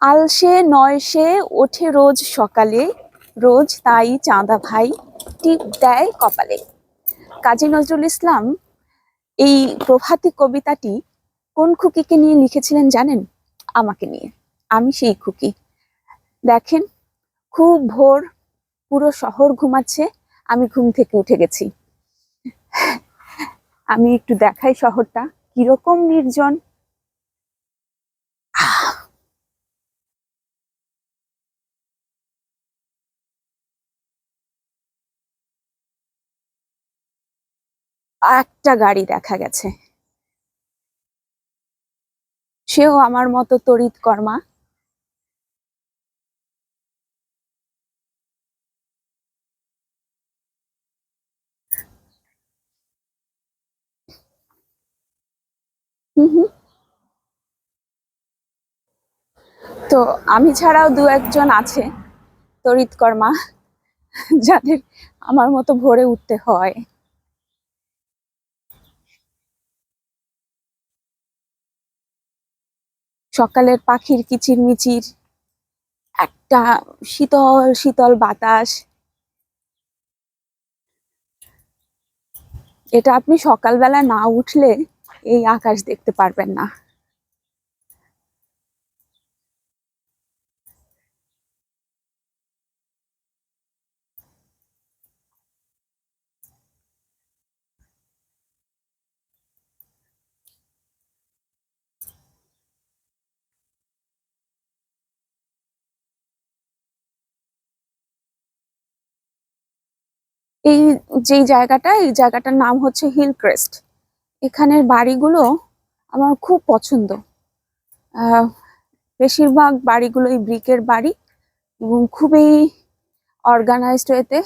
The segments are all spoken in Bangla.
আলসে নয় সে ওঠে রোজ সকালে, রোজ তাই চাঁদা ভাই টিপ দেয় কপালে। কাজী নজরুল ইসলাম এই প্রভাতী কবিতাটি কোন খুকিকে নিয়ে লিখেছিলেন জানেন? আমাকে নিয়ে। আমি সেই খুকি। দেখেন, খুব ভোর, পুরো শহর ঘুমাচ্ছে, আমি ঘুম থেকে উঠে গেছি। আমি একটু দেখাই শহরটা কিরকম নির্জন। একটা গাড়ি দেখা গেছে, সেও আমার মতো তড়িৎ কর্মা। হুম হুম। তো আমি ছাড়াও দু একজন আছে তড়িৎ কর্মা, যাদের আমার মতো ভোরে উঠতে হয়। সকালের পাখির কিচিরমিচির, একটা শীতল শীতল বাতাস, এটা আপনি সকালবেলা না উঠলে এই আকাশ দেখতে পারবেন না। এই যে জায়গাটা, এই জায়গাটার নাম হচ্ছে হিল ক্রেস্ট। এখানের বাড়িগুলো আমার খুব পছন্দ। আহ বেশিরভাগ বাড়িগুলোই ব্রিকের বাড়ি এবং খুবই অর্গানাইজড ওয়েতে।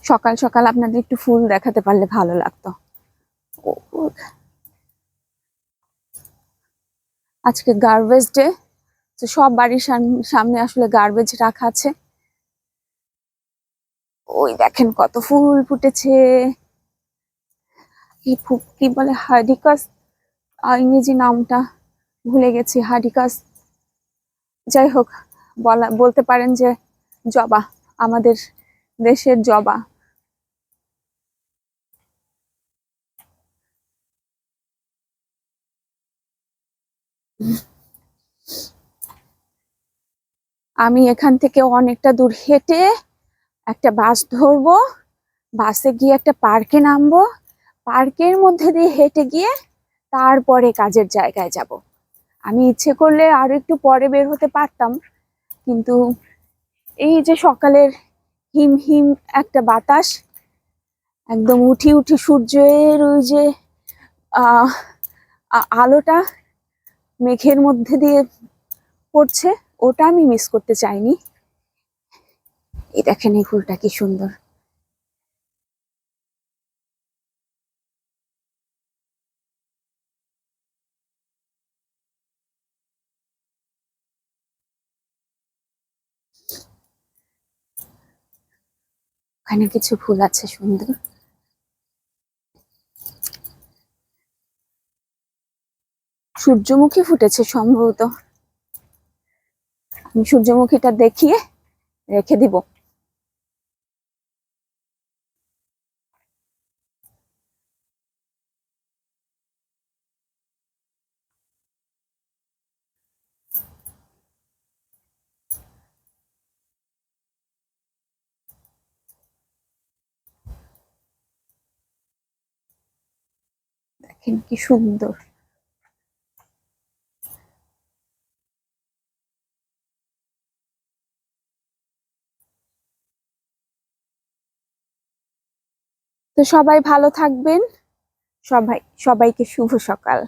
সকাল সকাল আপনাদের একটু ফুল দেখাতে পারলে ভালো লাগতো। ও- ও- আজকে গার্বেজ ডে, তো সব বাড়ির সামনে আসলে গার্বেজ রাখা আছে। ওই দেখেন কত ফুল ফুটেছে। কি বলে, হার্ডিকাস, ইংরেজি নামটা ভুলে গেছি। হার্ডিকাস, যাই হোক, বলতে পারেন যে জবা, আমাদের দেশের জবা। আমি এখান থেকে অনেকটা দূর হেঁটে একটা বাস ধরবো, বাসে গিয়ে একটা পার্কে নামবো, পার্কের মধ্যে দিয়ে হেঁটে গিয়ে তারপরে কাজের জায়গায় যাব। আমি ইচ্ছে করলে আরো একটু পরে বের হতে পারতাম, কিন্তু এই যে সকালের হিম হিম একটা বাতাস, একদম উঠি উঠি সূর্যের ওই যে আহ আলোটা মেঘের মধ্যে দিয়ে পড়ছে, ওটা আমি মিস করতে চাইনি। এই দেখেন এই ফুলটা কি সুন্দর। ওখানে কিছু ফুল আছে সুন্দর। সূর্যমুখী ফুটেছে সম্ভবত, আমি সূর্যমুখীটা দেখিয়ে রেখে দিব। দেখেন কি সুন্দর। তো সবাই ভালো থাকবেন। সবাইকে শুভ সকাল।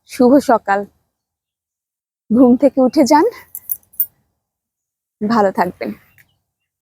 শুভ সকাল। ঘুম থেকে উঠে যান, ভালো থাকবেন।